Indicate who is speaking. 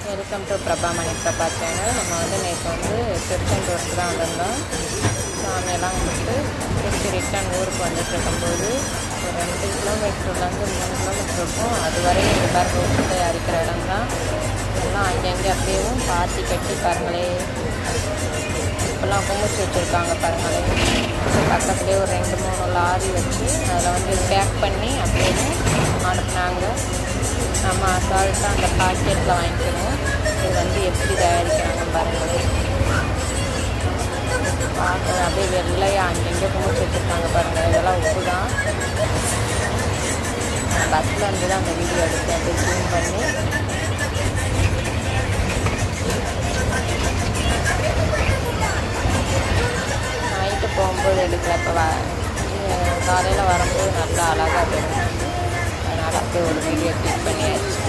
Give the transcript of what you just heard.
Speaker 1: Welcome to Prabha Mani Prabha channel. நம்ம நேற்று திருச்செந்தூருக்கு தான் வந்திருந்தோம். சாமியெல்லாம் கும்பிட்டு திருப்பி ரிட்டன் ஊருக்கு வந்துட்டு இருக்கும்போது ஒரு 2 கிலோமீட்டர்லேருந்து 3 கிலோமீட்டர் இருக்கும். அதுவரை இந்த பாருங்க உப்பு தயாரிக்கிற இடம் தான். எல்லாம் அங்கங்கே அப்படியேவும் பாத்தி கட்டி பாருங்களே, இப்போல்லாம் குமிச்சு வச்சுருக்காங்க பாருங்களே. பக்கத்துலேயே ஒரு 2-3 லாரி வச்சு அதில் பேக் பண்ணி அப்படியே அனுப்புனாங்க. நம்ம அசால்ட்டாக அந்த பாக்கெட்டில் வாங்கிக்கணும். இது எப்படி தயாரிக்கிறாங்க பாருங்களேன். பார்க்க அப்படியே வெள்ளையாக அங்கங்கே குமிச்சு வச்சுருக்காங்க பாருங்கள். இதெல்லாம் உப்பு தான். பஸ்ஸில் தான் அந்த வீடியோ எடுத்து அப்படியே ஜூம் பண்ணி நைட்டு போகும்போது எடுக்கல. இப்போ காலையில் வரும்போது நல்லா அழகாக தெரியும். அதனால் அப்படியே ஒரு வீடியோ கிளிக் பண்ணியாச்சு.